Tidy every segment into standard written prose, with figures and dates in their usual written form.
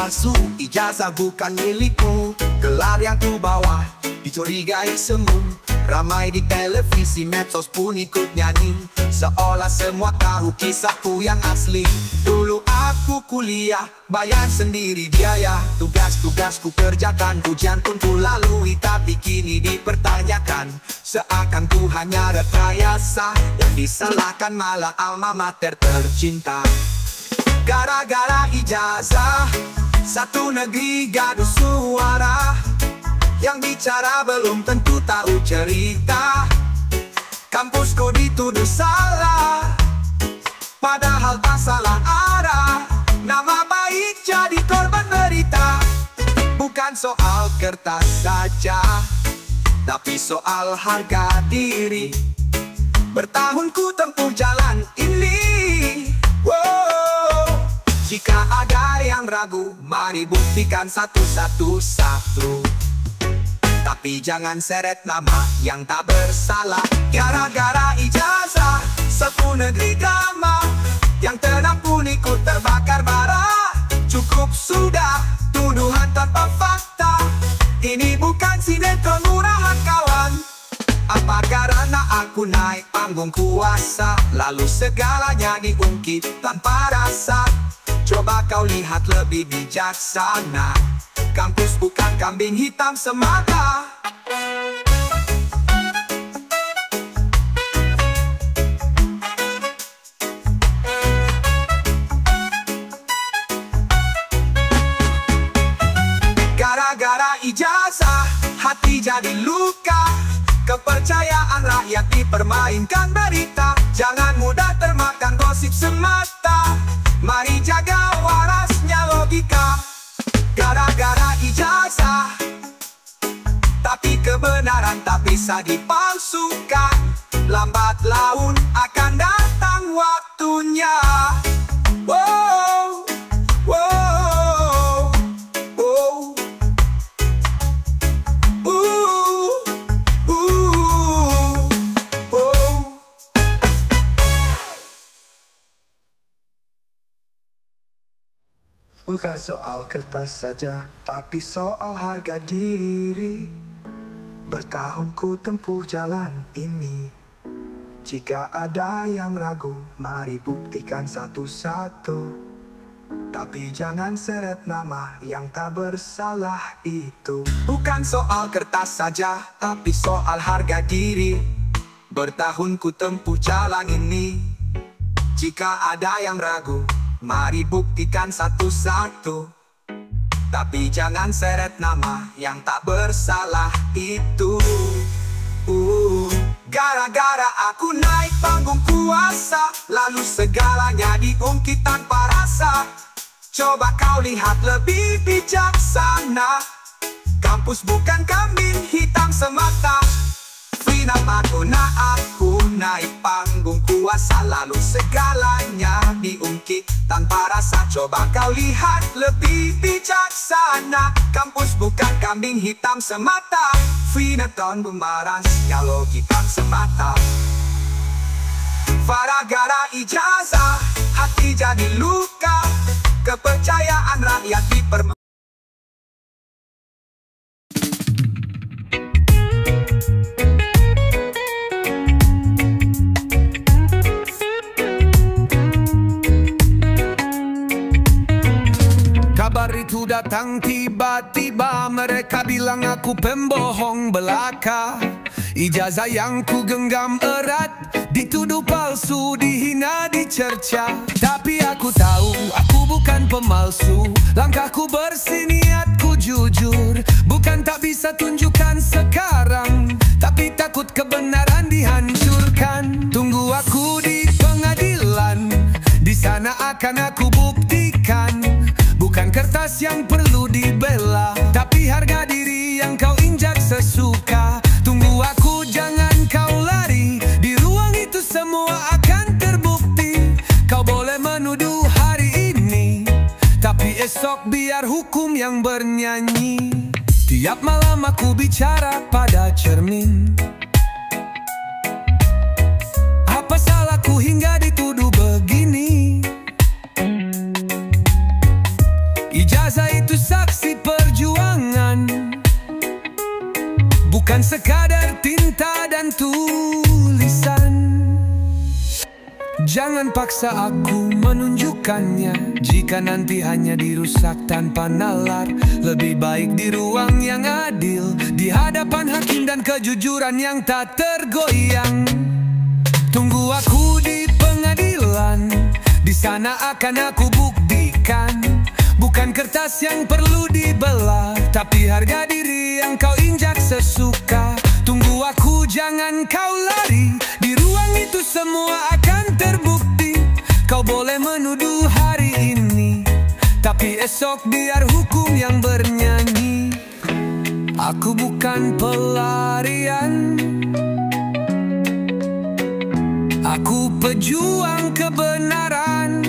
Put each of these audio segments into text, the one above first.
palsu, ijazah bukan milikmu. Gelar yang ku bawa dicurigai semu. Ramai di televisi, medsos pun ikut nyanyi, seolah semua tahu kisahku yang asli. Dulu aku kuliah, bayar sendiri biaya. Tugas-tugasku kerjakan, ujian pun ku lalui. Tapi kini dipertanyakan, seakan ku hanya rekayasa. Yang disalahkan malah alma mater tercinta. Gara-gara ijazah, satu negeri gaduh suara. Yang bicara belum tentu tahu cerita. Kampusku dituduh salah, padahal tak salah arah. Nama baik jadi korban berita. Bukan soal kertas saja, tapi soal harga diri. Bertahun ku tempuh jalan ini. Wow. Jika ada yang ragu, mari buktikan satu-satu. Tapi jangan seret nama yang tak bersalah. Gara-gara ijazah, satu negeri drama. Yang tenang pun ikut terbakar bara. Cukup sudah tuduhan tanpa fakta. Ini bukan sinetron murahan kawan. Apa karena aku naik panggung kuasa, lalu segalanya diungkit tanpa rasa? Coba kau lihat lebih bijaksana. Kampus bukan kambing hitam semata. Gara-gara ijazah, hati jadi luka. Kepercayaan rakyat dipermainkan berita. Jangan mudah termakan gosip semata. Mari jaga warasnya logika. Gara-gara ijazah, tapi kebenaran tak bisa dipalsukan. Lambat laun akan datang waktunya. Wow, wow, wow. Bukan soal kertas saja, tapi soal harga diri. Bertahun ku tempuh jalan ini. Jika ada yang ragu, mari buktikan satu-satu. Tapi jangan seret nama yang tak bersalah itu. Bukan soal kertas saja, tapi soal harga diri. Bertahun ku tempuh jalan ini. Jika ada yang ragu, mari buktikan satu-satu. Tapi jangan seret nama yang tak bersalah itu. Gara-gara aku naik panggung kuasa, lalu segalanya diungkit tanpa rasa. Coba kau lihat lebih bijaksana. Kampus bukan kambing hitam semata. Namaku aku naik panggung kuasa, lalu segalanya diungkit tanpa rasa. Coba kau lihat lebih bijaksana. Kampus bukan kambing hitam semata. Sinetron bumerang ya logika semata. Gara-gara ijazah, hati jadi luka. Kepercayaan rakyat dipermainkan. Kabar itu datang tiba-tiba. Mereka bilang aku pembohong belaka. Ijazah yang ku genggam erat dituduh palsu, dihina, dicerca. Tapi aku tahu aku bukan pemalsu. Langkahku bersih, niatku jujur. Bukan tak bisa tunjukkan sekarang, tapi takut kebenaran dihancurkan. Tunggu aku di pengadilan, di sana akan aku buktikan. Bukan kertas yang perlu dibela, tapi harga diri yang kau injak sesuka. Tunggu aku, jangan kau lari. Di ruang itu semua akan terbukti. Kau boleh menuduh hari ini, tapi esok biar hukum yang bernyanyi. Tiap malam aku bicara pada cermin. Apa salahku hingga dituduh begini? Ijazah bukan sekadar tinta dan tulisan. Jangan paksa aku menunjukkannya, jika nanti hanya dirusak tanpa nalar. Lebih baik di ruang yang adil, di hadapan hakim dan kejujuran yang tak tergoyang. Tunggu aku di pengadilan, di sana akan aku buktikan. Bukan kertas yang perlu dibelah, tapi harga diri yang kau injak sesuka. Tunggu aku, jangan kau lari, di ruang itu semua akan terbukti. Kau boleh menuduh hari ini, tapi esok biar hukum yang bernyanyi. Aku bukan pelarian, aku pejuang kebenaran.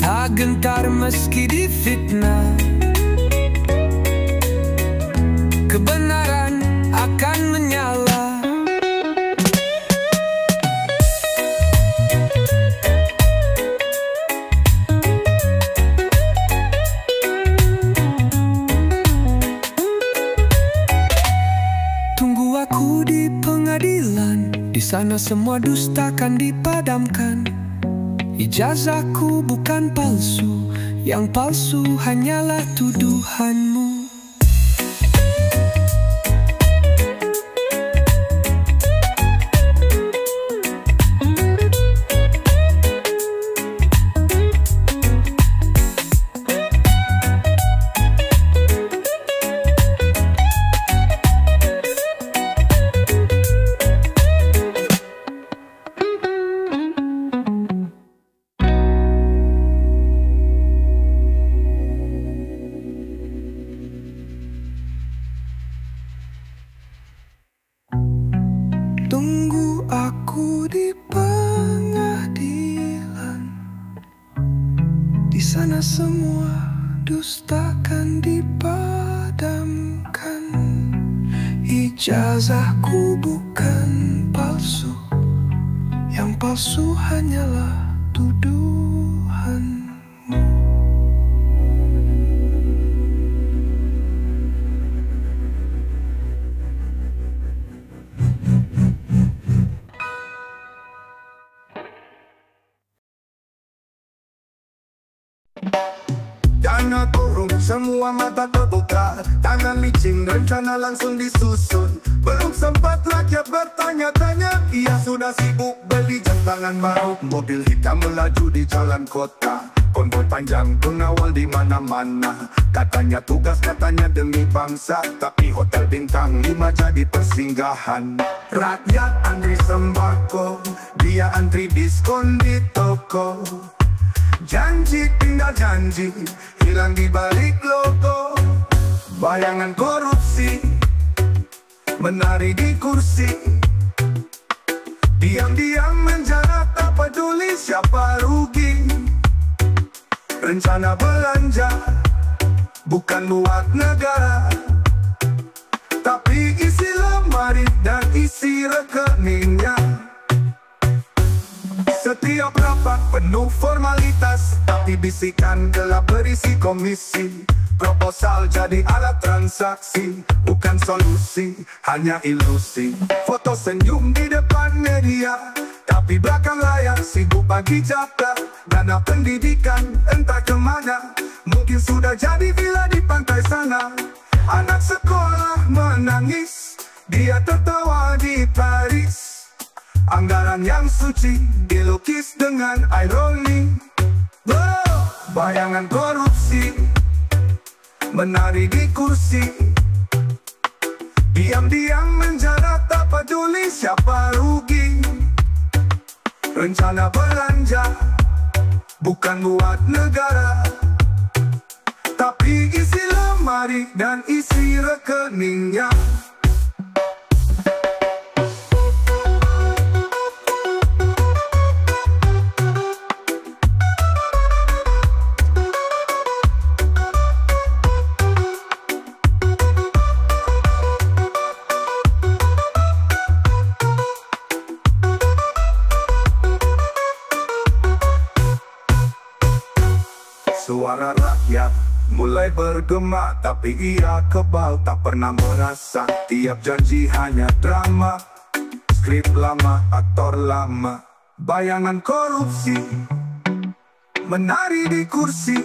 Tak gentar meski difitnah, kebenaran akan menyala. Tunggu aku di pengadilan, di sana semua dusta akan dipadamkan. Ijazahku bukan palsu, yang palsu hanyalah tuduhanmu. Tunggu aku di pengadilan, di sana semua dusta akan dipadamkan. Ijazahku bukan palsu, yang palsu hanyalah tuduhanmu. Dana turun, semua mata terbuka. Tangan licin, rencana langsung disusun. Belum sempat rakyat bertanya-tanya, ia sudah sibuk beli jam tangan baru. Mobil hitam melaju di jalan kota, konvoi panjang pengawal di mana-mana. Katanya tugas, katanya demi bangsa, tapi hotel bintang 5 jadi persinggahan. Rakyat antri sembako, dia antri diskon di toko. Janji tinggal janji, hilang di balik logo. Bayangan korupsi menari di kursi. Diam-diam menjara, tak peduli siapa rugi. Rencana belanja bukan buat negara, tapi isi lemari dan isi rekeningnya. Setiap rapat penuh formalitas, tapi bisikan gelap berisi komisi. Proposal jadi alat transaksi, bukan solusi, hanya ilusi. Foto senyum di depan media, tapi belakang layar sibuk bagi jatah. Dana pendidikan entah kemana, mungkin sudah jadi villa di pantai sana. Anak sekolah menangis, dia tertawa di Paris. Anggaran yang suci dilukis dengan ironi. Bayangan korupsi menari di kursi. Diam-diam menjara, tak peduli siapa rugi. Rencana belanja bukan buat negara, tapi isi lemari dan isi rekeningnya. Suara rakyat Mulai bergema tapi ia kebal, tak pernah merasa tiap janji hanya drama. Skrip lama, aktor lama, bayangan korupsi, menari di kursi,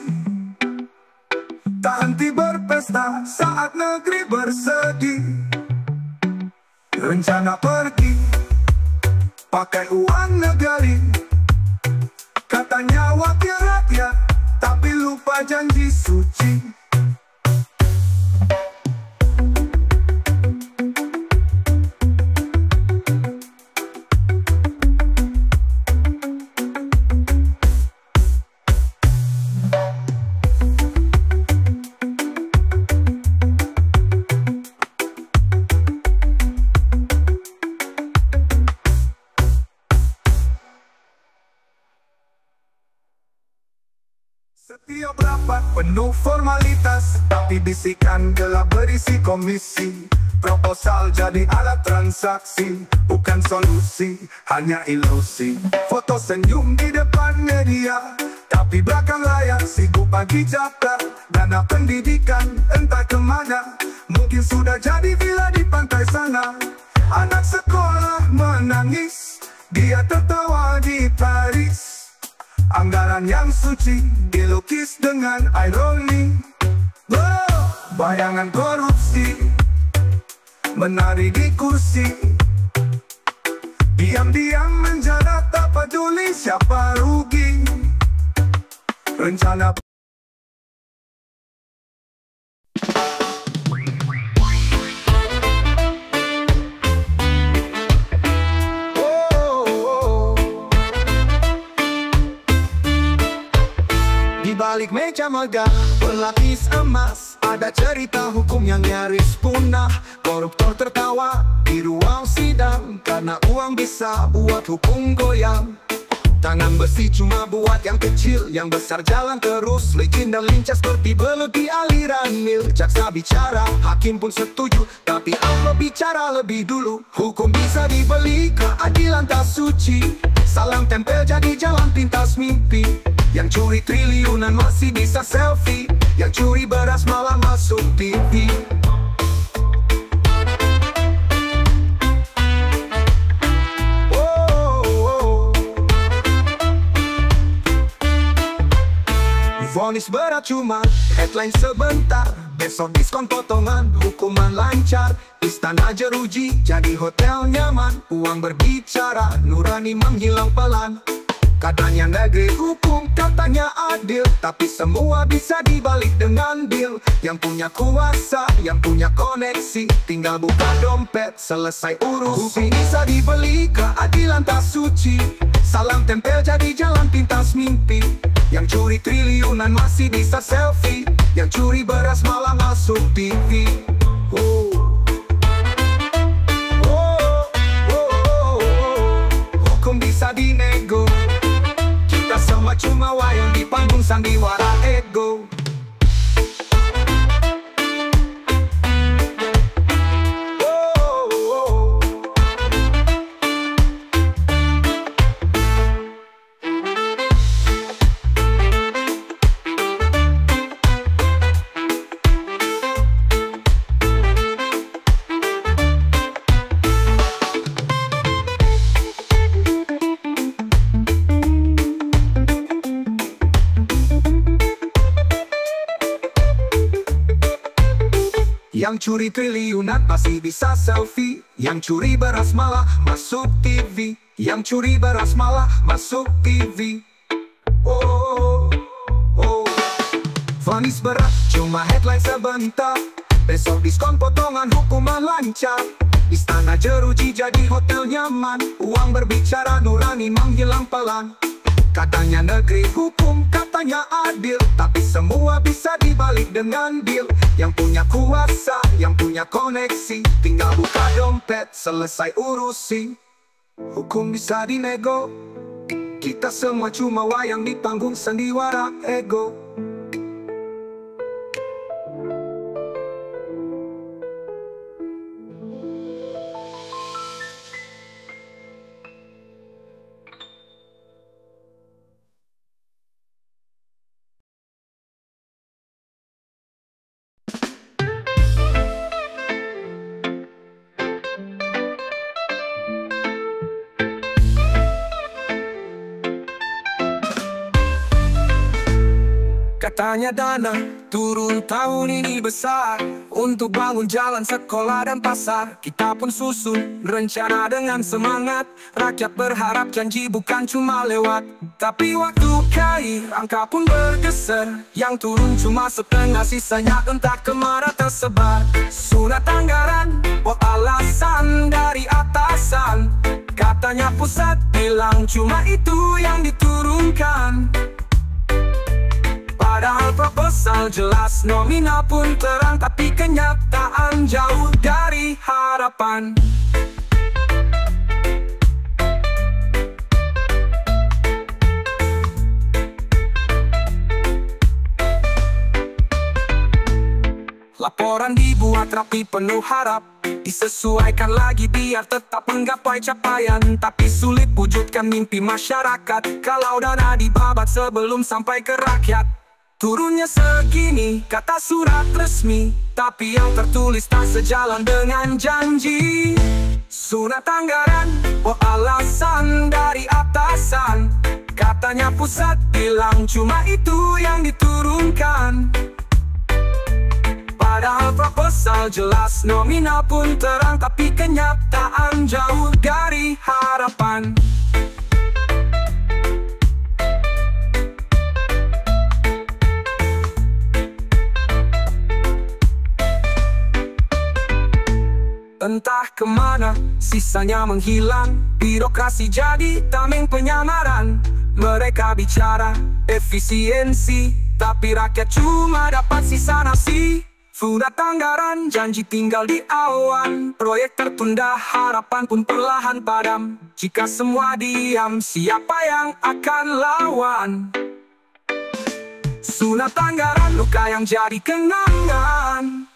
tak henti berpesta saat negeri bersedih. Rencana pergi pakai uang negeri, katanya wakil rakyat, tapi lupa janji suci. Setiap rapat penuh formalitas, tapi bisikan gelap berisi komisi. Proposal jadi alat transaksi, bukan solusi, hanya ilusi. Foto senyum di depan media, tapi belakang layar sibuk bagi jatah. Dana pendidikan entah kemana, mungkin sudah jadi villa di pantai sana. Anak sekolah menangis, dia tertawa di Paris. Anggaran yang suci dilukis dengan ironi. Bayangan korupsi, menari di kursi, diam-diam menjadi tak peduli siapa rugi. Rencana balik meja megah berlapis emas, ada cerita hukum yang nyaris punah. Koruptor tertawa di ruang sidang, karena uang bisa buat hukum goyang. Tangan besi cuma buat yang kecil, yang besar jalan terus licin dan lincah seperti belut di aliran Nil. Jaksa bicara, hakim pun setuju, tapi Allah bicara lebih dulu. Hukum bisa dibeli, keadilan tak suci. Salam tempel jadi jalan pintas mimpi. Yang curi triliunan masih bisa selfie, yang curi beras malah masuk TV. Vonis berat cuma headline sebentar, besok diskon potongan, hukuman lancar. Istana jeruji jadi hotel nyaman, uang berbicara, nurani menghilang pelan. Katanya negeri hukum, katanya adil, tapi semua bisa dibalik dengan deal. Yang punya kuasa, yang punya koneksi, tinggal buka dompet, selesai urusi. Hukum bisa dibeli, keadilan tak suci. Salam tempel jadi jalan pintas mimpi. Yang curi triliunan masih bisa selfie, yang curi beras malah masuk TV. Hukum bisa dinego, kita semua cuma wayang di panggung sandiwara ego. Yang curi triliunan masih bisa selfie, yang curi beras malah masuk TV. Yang curi beras malah masuk TV. Vonis berat cuma headline sebentar, besok diskon potongan, hukuman lancar. Istana jeruji jadi hotel nyaman, uang berbicara, nurani menghilang pelan. Katanya negeri hukum, katanya adil, tapi semua bisa dibalik dengan deal. Yang punya kuasa, yang punya koneksi, tinggal buka dompet, selesai urusi. Hukum bisa dinego, kita semua cuma wayang di panggung sandiwara ego. Katanya dana turun tahun ini besar untuk bangun jalan, sekolah dan pasar. Kita pun susun rencana dengan semangat. Rakyat berharap janji bukan cuma lewat. Tapi waktu cair angka pun bergeser. Yang turun cuma setengah, sisanya entah kemana tersebar. Surat anggaran, oh alasan dari atasan. Katanya pusat bilang cuma itu yang diturunkan. Padahal proposal jelas, nominal pun terang, tapi kenyataan jauh dari harapan. Laporan dibuat rapi penuh harap, disesuaikan lagi biar tetap menggapai capaian. Tapi sulit wujudkan mimpi masyarakat kalau dana dibabat sebelum sampai ke rakyat. Turunnya segini, kata surat resmi, tapi yang tertulis tak sejalan dengan janji. Surat anggaran, oh alasan dari atasan. Katanya pusat bilang cuma itu yang diturunkan. Padahal proposal jelas, nominal pun terang, tapi kenyataan jauh dari harapan. Entah kemana, sisanya menghilang. Birokrasi jadi tameng penyamaran. Mereka bicara efisiensi, tapi rakyat cuma dapat sisa nasi. Surat anggaran, janji tinggal di awan. Proyek tertunda, harapan pun perlahan padam. Jika semua diam, siapa yang akan lawan? Surat anggaran, luka yang jadi kenangan.